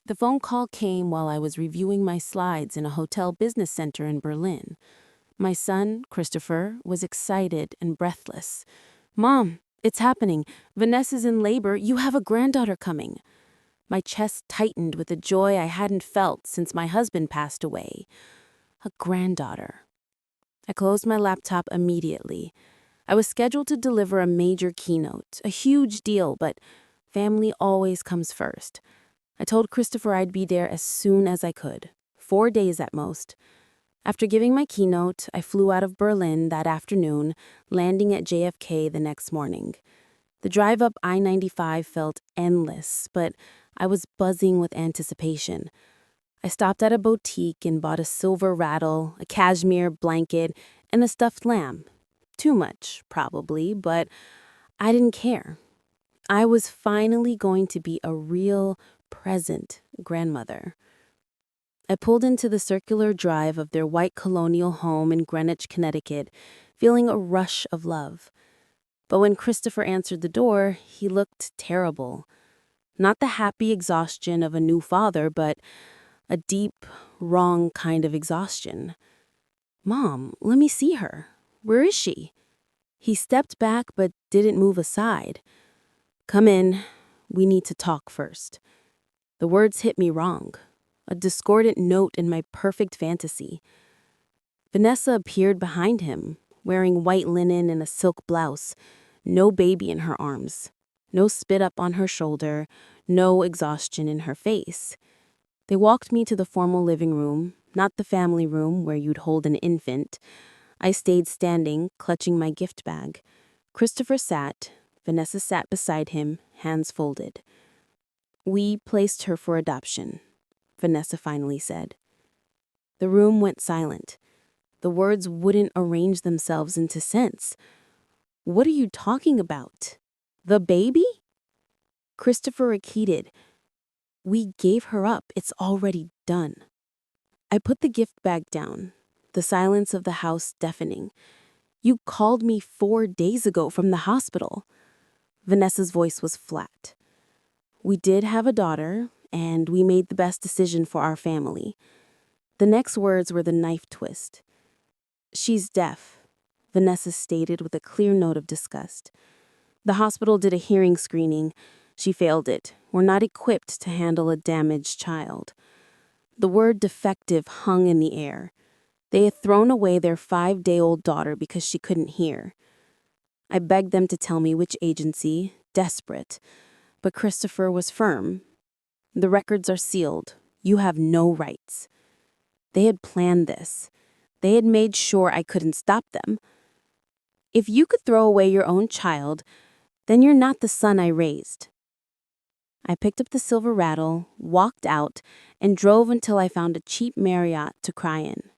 The phone call came while I was reviewing my slides in a hotel business center in Berlin. My son, Christopher, was excited and breathless. "Mom, it's happening. Vanessa's in labor. You have a granddaughter coming." My chest tightened with a joy I hadn't felt since my husband passed away. A granddaughter. I closed my laptop immediately. I was scheduled to deliver a major keynote, a huge deal, but family always comes first. I told Christopher I'd be there as soon as I could, 4 days at most. After giving my keynote, I flew out of Berlin that afternoon, landing at JFK the next morning. The drive up I-95 felt endless, but I was buzzing with anticipation. I stopped at a boutique and bought a silver rattle, a cashmere blanket, and a stuffed lamb. Too much, probably, but I didn't care. I was finally going to be a real, present grandmother. I pulled into the circular drive of their white colonial home in Greenwich, Connecticut, feeling a rush of love. But when Christopher answered the door, he looked terrible. Not the happy exhaustion of a new father, but a deep, wrong kind of exhaustion. "Mom, let me see her. Where is she?" He stepped back but didn't move aside. "Come in. We need to talk first." The words hit me wrong, a discordant note in my perfect fantasy. Vanessa appeared behind him, wearing white linen and a silk blouse, no baby in her arms, no spit up on her shoulder, no exhaustion in her face. They walked me to the formal living room, not the family room where you'd hold an infant. I stayed standing, clutching my gift bag. Christopher sat. Vanessa sat beside him, hands folded. "We placed her for adoption," Vanessa finally said. The room went silent. The words wouldn't arrange themselves into sense. "What are you talking about? The baby?" Christopher repeated, "We gave her up. It's already done." I put the gift bag down, the silence of the house deafening. "You called me 4 days ago from the hospital." Vanessa's voice was flat. "We did have a daughter, and we made the best decision for our family." The next words were the knife twist. "She's deaf," Vanessa stated with a clear note of disgust. "The hospital did a hearing screening. She failed it. We're not equipped to handle a damaged child." The word defective hung in the air. They had thrown away their 5-day-old daughter because she couldn't hear. I begged them to tell me which agency, desperate. But Christopher was firm. "The records are sealed. You have no rights." They had planned this. They had made sure I couldn't stop them. "If you could throw away your own child, then you're not the son I raised." I picked up the silver rattle, walked out, and drove until I found a cheap Marriott to cry in.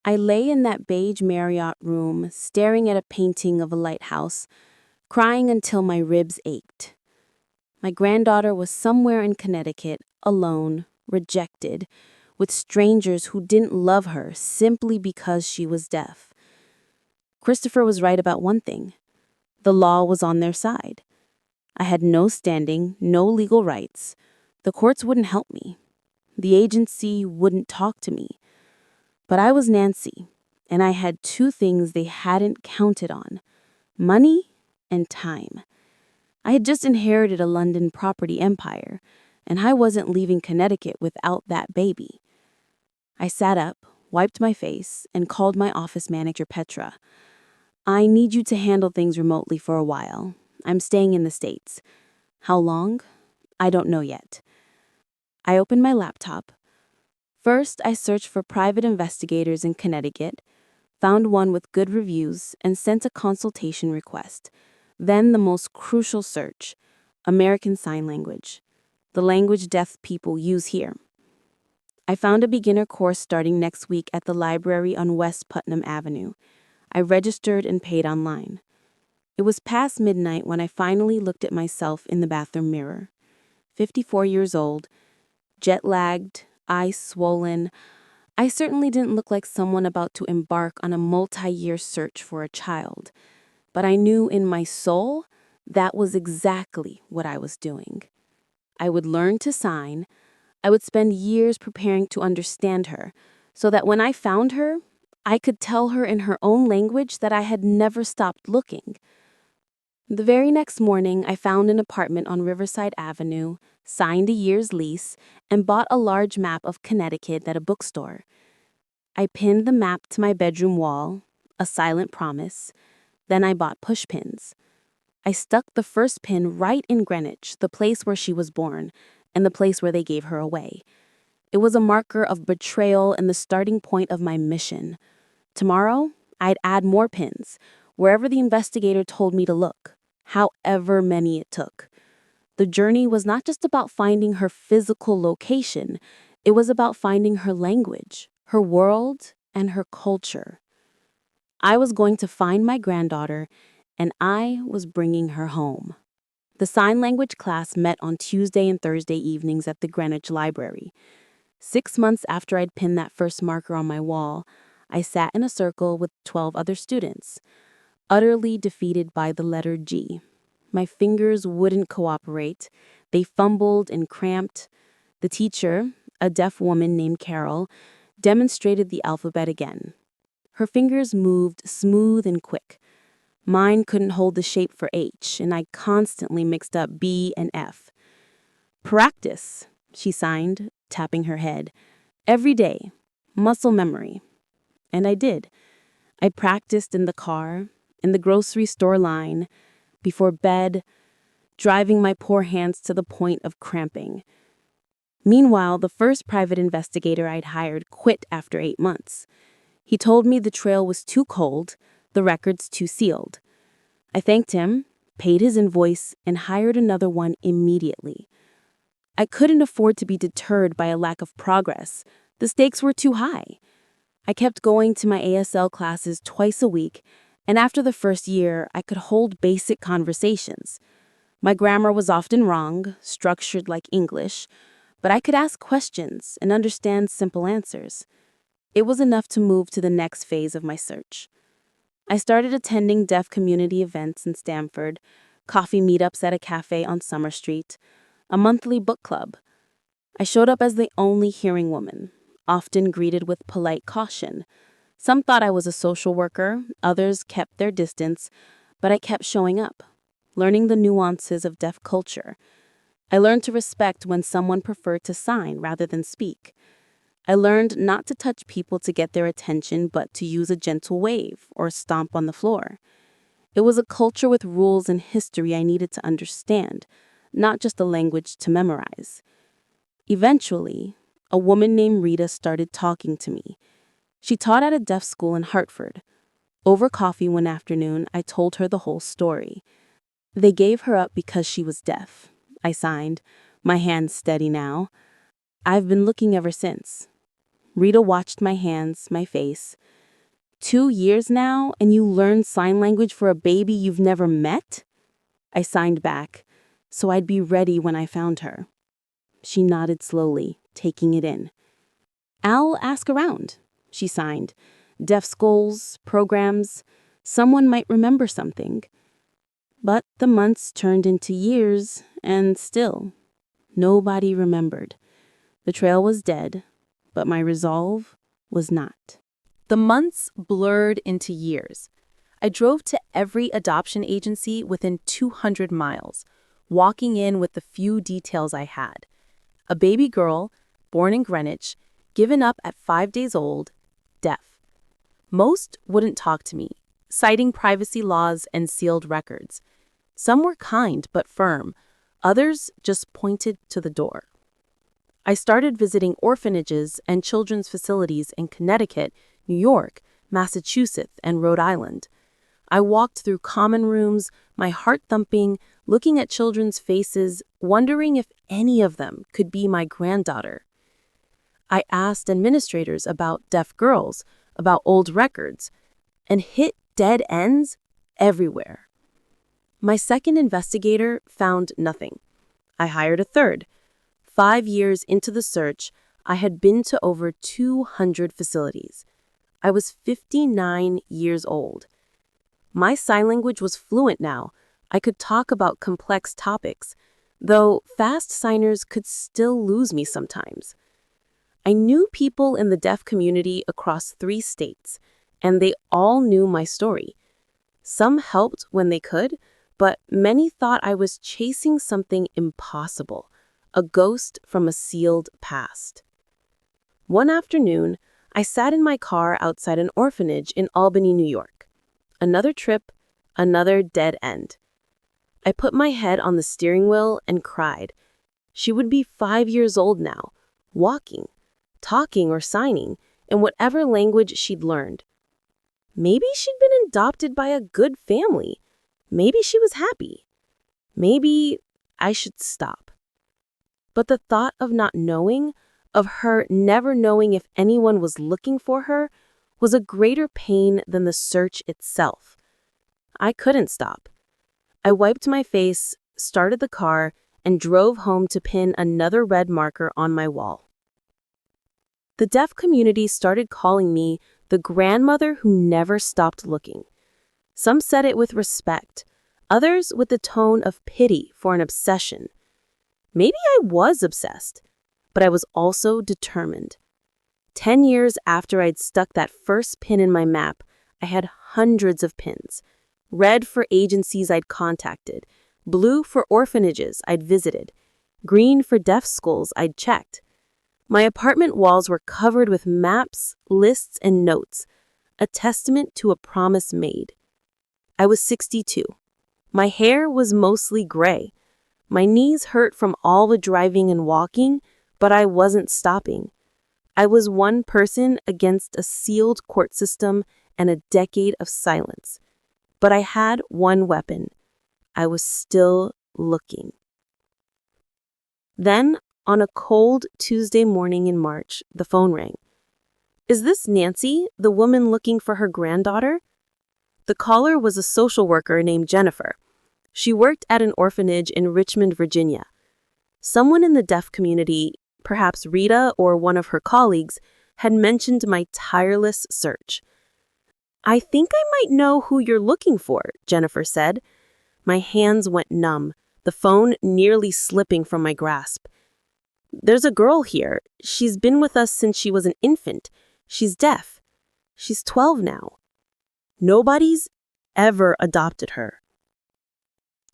I lay in that beige Marriott room, staring at a painting of a lighthouse, crying until my ribs ached. My granddaughter was somewhere in Connecticut, alone, rejected, with strangers who didn't love her simply because she was deaf. Christopher was right about one thing. The law was on their side. I had no standing, no legal rights. The courts wouldn't help me. The agency wouldn't talk to me. But I was Nancy, and I had two things they hadn't counted on: money and time. I had just inherited a London property empire, and I wasn't leaving Connecticut without that baby. I sat up, wiped my face, and called my office manager, Petra. "I need you to handle things remotely for a while. I'm staying in the States. How long? I don't know yet." I opened my laptop. First, I searched for private investigators in Connecticut, found one with good reviews, and sent a consultation request. Then the most crucial search: American Sign Language, the language deaf people use here. I found a beginner course starting next week at the library on West Putnam Avenue. I registered and paid online. It was past midnight when I finally looked at myself in the bathroom mirror. 54 years old, jet-lagged, eyes swollen. I certainly didn't look like someone about to embark on a multi-year search for a child. But I knew in my soul that was exactly what I was doing. I would learn to sign, I would spend years preparing to understand her, so that when I found her, I could tell her in her own language that I had never stopped looking. The very next morning, I found an apartment on Riverside Avenue, signed a year's lease, and bought a large map of Connecticut at a bookstore. I pinned the map to my bedroom wall, a silent promise. Then I bought pushpins. I stuck the first pin right in Greenwich, the place where she was born, and the place where they gave her away. It was a marker of betrayal and the starting point of my mission. Tomorrow, I'd add more pins, wherever the investigator told me to look, however many it took. The journey was not just about finding her physical location, it was about finding her language, her world, and her culture. I was going to find my granddaughter, and I was bringing her home. The sign language class met on Tuesday and Thursday evenings at the Greenwich Library. 6 months after I'd pinned that first marker on my wall, I sat in a circle with 12 other students, utterly defeated by the letter G. My fingers wouldn't cooperate. They fumbled and cramped. The teacher, a deaf woman named Carol, demonstrated the alphabet again. Her fingers moved smooth and quick. Mine couldn't hold the shape for H, and I constantly mixed up B and F. "Practice," she signed, tapping her head. "Every day. Muscle memory." And I did. I practiced in the car, in the grocery store line, before bed, driving my poor hands to the point of cramping. Meanwhile, the first private investigator I'd hired quit after 8 months. He told me the trail was too cold, the records too sealed. I thanked him, paid his invoice, and hired another one immediately. I couldn't afford to be deterred by a lack of progress. The stakes were too high. I kept going to my ASL classes twice a week, and after the first year, I could hold basic conversations. My grammar was often wrong, structured like English, but I could ask questions and understand simple answers. It was enough to move to the next phase of my search. I started attending deaf community events in Stamford, coffee meetups at a cafe on Summer Street, a monthly book club. I showed up as the only hearing woman, often greeted with polite caution. Some thought I was a social worker, others kept their distance, but I kept showing up, learning the nuances of deaf culture. I learned to respect when someone preferred to sign rather than speak. I learned not to touch people to get their attention, but to use a gentle wave or stomp on the floor. It was a culture with rules and history I needed to understand, not just a language to memorize. Eventually, a woman named Rita started talking to me. She taught at a deaf school in Hartford. Over coffee one afternoon, I told her the whole story. They gave her up because she was deaf. I signed, my hands steady now. I've been looking ever since. Rita watched my hands, my face. 2 years now, and you learned sign language for a baby you've never met? I signed back, so I'd be ready when I found her. She nodded slowly, taking it in. "I'll ask around," she signed. "Deaf schools, programs, someone might remember something." But the months turned into years, and still, nobody remembered. The trail was dead, but my resolve was not. The months blurred into years. I drove to every adoption agency within 200 miles, walking in with the few details I had. A baby girl, born in Greenwich, given up at 5 days old, deaf. Most wouldn't talk to me, citing privacy laws and sealed records. Some were kind but firm. Others just pointed to the door. I started visiting orphanages and children's facilities in Connecticut, New York, Massachusetts, and Rhode Island. I walked through common rooms, my heart thumping, looking at children's faces, wondering if any of them could be my granddaughter. I asked administrators about deaf girls, about old records, and hit dead ends everywhere. My second investigator found nothing. I hired a third. 5 years into the search, I had been to over 200 facilities. I was 59 years old. My sign language was fluent now. I could talk about complex topics, though fast signers could still lose me sometimes. I knew people in the deaf community across 3 states, and they all knew my story. Some helped when they could, but many thought I was chasing something impossible, a ghost from a sealed past. One afternoon, I sat in my car outside an orphanage in Albany, New York. Another trip, another dead end. I put my head on the steering wheel and cried. She would be 5 years old now, walking, talking or signing in whatever language she'd learned. Maybe she'd been adopted by a good family. Maybe she was happy. Maybe I should stop. But the thought of not knowing, of her never knowing if anyone was looking for her, was a greater pain than the search itself. I couldn't stop. I wiped my face, started the car, and drove home to pin another red marker on my wall. The deaf community started calling me the grandmother who never stopped looking. Some said it with respect, others with the tone of pity for an obsession. Maybe I was obsessed, but I was also determined. 10 years after I'd stuck that first pin in my map, I had hundreds of pins. Red for agencies I'd contacted, blue for orphanages I'd visited, green for deaf schools I'd checked. My apartment walls were covered with maps, lists, and notes, a testament to a promise made. I was 62. My hair was mostly gray. My knees hurt from all the driving and walking, but I wasn't stopping. I was one person against a sealed court system and a decade of silence. But I had one weapon. I was still looking. Then, on a cold Tuesday morning in March, the phone rang. "Is this Nancy, the woman looking for her granddaughter?" The caller was a social worker named Jennifer. She worked at an orphanage in Richmond, Virginia. Someone in the deaf community, perhaps Rita or one of her colleagues, had mentioned my tireless search. "I think I might know who you're looking for," Jennifer said. My hands went numb, the phone nearly slipping from my grasp. "There's a girl here. She's been with us since she was an infant. She's deaf. She's 12 now. Nobody's ever adopted her."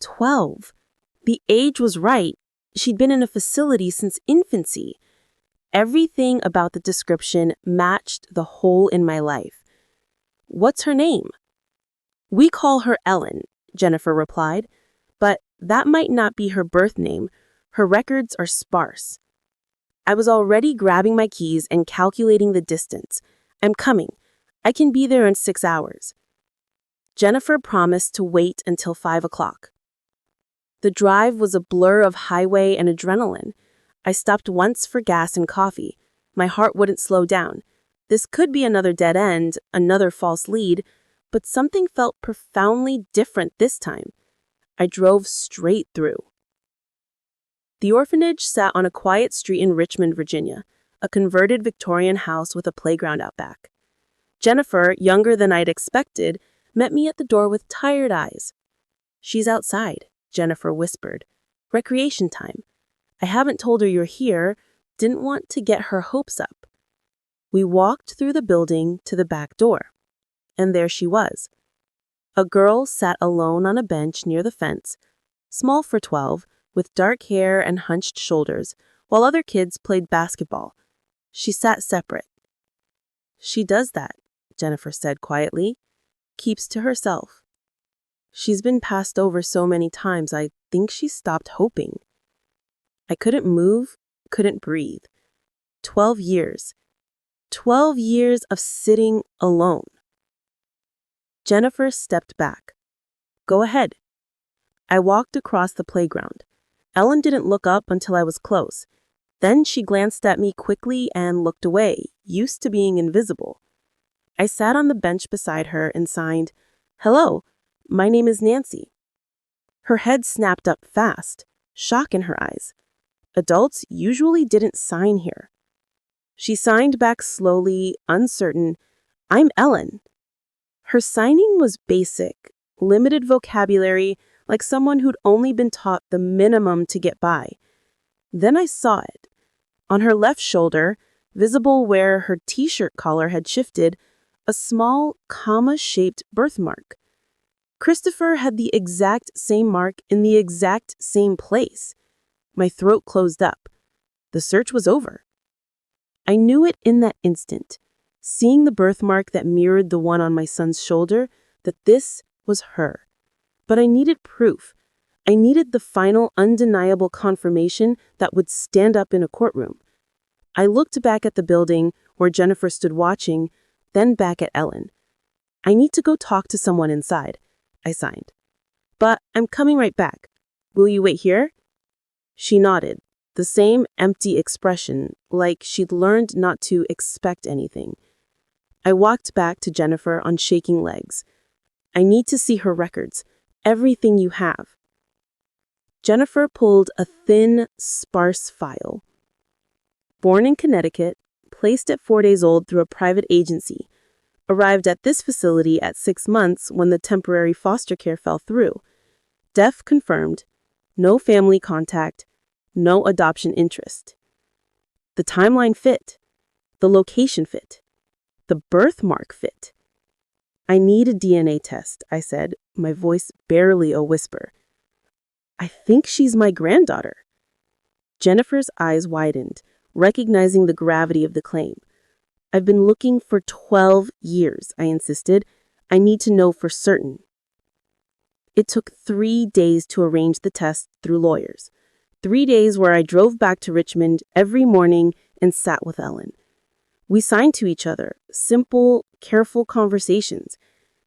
12. The age was right. She'd been in a facility since infancy. Everything about the description matched the hole in my life. "What's her name?" "We call her Ellen," Jennifer replied, "but that might not be her birth name. Her records are sparse." I was already grabbing my keys and calculating the distance. "I'm coming. I can be there in 6 hours." Jennifer promised to wait until 5 o'clock. The drive was a blur of highway and adrenaline. I stopped once for gas and coffee. My heart wouldn't slow down. This could be another dead end, another false lead, but something felt profoundly different this time. I drove straight through. The orphanage sat on a quiet street in Richmond, Virginia, a converted Victorian house with a playground out back. Jennifer, younger than I'd expected, met me at the door with tired eyes. "She's outside," Jennifer whispered. "Recreation time. I haven't told her you're here, didn't want to get her hopes up." We walked through the building to the back door, and there she was. A girl sat alone on a bench near the fence, small for 12, with dark hair and hunched shoulders, while other kids played basketball. She sat separate. "She does that," Jennifer said quietly. "Keeps to herself. She's been passed over so many times, I think she stopped hoping." I couldn't move, couldn't breathe. 12 years. 12 years of sitting alone. Jennifer stepped back. "Go ahead." I walked across the playground. Ellen didn't look up until I was close. Then she glanced at me quickly and looked away, used to being invisible. I sat on the bench beside her and signed, "Hello, my name is Nancy." Her head snapped up fast, shock in her eyes. Adults usually didn't sign here. She signed back slowly, uncertain, "I'm Ellen." Her signing was basic, limited vocabulary, like someone who'd only been taught the minimum to get by. Then I saw it. On her left shoulder, visible where her t-shirt collar had shifted, a small, comma-shaped birthmark. Christopher had the exact same mark in the exact same place. My throat closed up. The search was over. I knew it in that instant, seeing the birthmark that mirrored the one on my son's shoulder, that this was her. But I needed proof. I needed the final, undeniable confirmation that would stand up in a courtroom. I looked back at the building where Jennifer stood watching, then back at Ellen. I need to go talk to someone inside, I signed. But I'm coming right back. Will you wait here? She nodded, the same empty expression, like she'd learned not to expect anything. I walked back to Jennifer on shaking legs. I need to see her records, everything you have. Jennifer pulled a thin, sparse file. Born in Connecticut, placed at 4 days old through a private agency, arrived at this facility at 6 months when the temporary foster care fell through. Deaf confirmed, no family contact, no adoption interest. The timeline fit. The location fit. The birthmark fit. I need a DNA test, I said, my voice barely a whisper. I think she's my granddaughter. Jennifer's eyes widened, recognizing the gravity of the claim. I've been looking for 12 years, I insisted. I need to know for certain. It took 3 days to arrange the test through lawyers. 3 days where I drove back to Richmond every morning and sat with Ellen. We signed to each other, simple, careful conversations.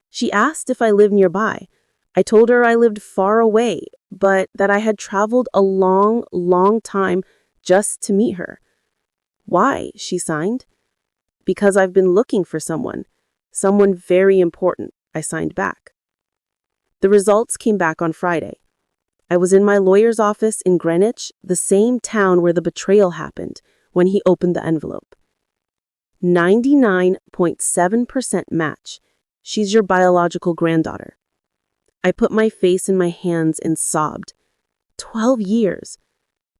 She asked if I lived nearby. I told her I lived far away, but that I had traveled a long, long time just to meet her. Why? She signed. Because I've been looking for someone very important, I signed back. The results came back on Friday. I was in my lawyer's office in Greenwich, the same town where the betrayal happened, when he opened the envelope. 99.7% match. She's your biological granddaughter. I put my face in my hands and sobbed. 12 years.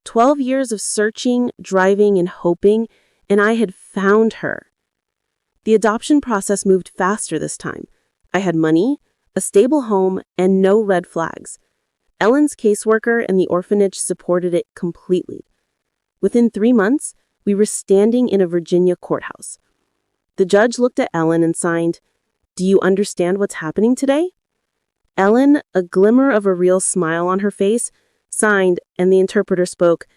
12 years of searching, driving, and hoping, and I had found her. The adoption process moved faster this time. I had money, a stable home, and no red flags. Ellen's caseworker and the orphanage supported it completely. Within 3 months, we were standing in a Virginia courthouse. The judge looked at Ellen and signed, "Do you understand what's happening today?" Ellen, a glimmer of a real smile on her face, signed, and the interpreter spoke,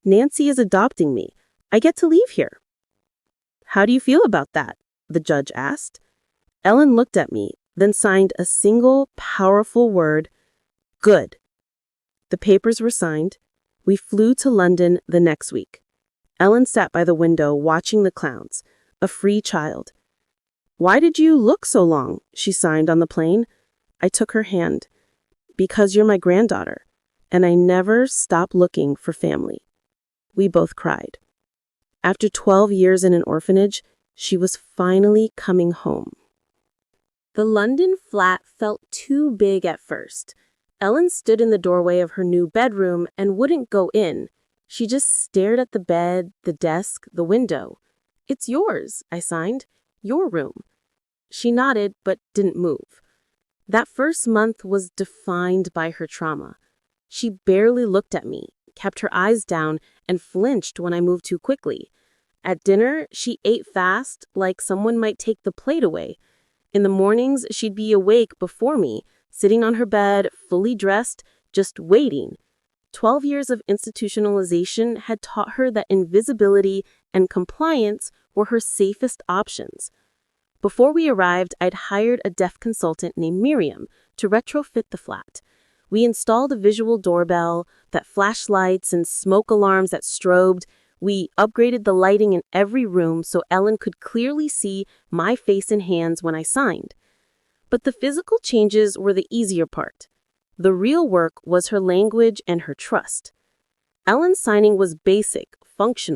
"Nancy is adopting me. I get to leave here." "How do you feel about that?" the judge asked. Ellen looked at me, then signed a single, powerful word, "Good." The papers were signed. We flew to London the next week. Ellen sat by the window watching the clowns, a free child. "Why did you look so long?" she signed on the plane. I took her hand. "Because you're my granddaughter, and I never stop looking for family." We both cried. After 12 years in an orphanage, she was finally coming home. The London flat felt too big at first. Ellen stood in the doorway of her new bedroom and wouldn't go in. She just stared at the bed, the desk, the window. "It's yours," I signed. "Your room." She nodded but didn't move. That first month was defined by her trauma. She barely looked at me, kept her eyes down, and flinched when I moved too quickly. At dinner, she ate fast, like someone might take the plate away. In the mornings, she'd be awake before me, sitting on her bed, fully dressed, just waiting. 12 years of institutionalization had taught her that invisibility and compliance were her safest options. Before we arrived, I'd hired a deaf consultant named Miriam to retrofit the flat. We installed a visual doorbell that flashed lights and smoke alarms that strobed. We upgraded the lighting in every room so Ellen could clearly see my face and hands when I signed. But the physical changes were the easier part. The real work was her language and her trust. Ellen's signing was basic, functional.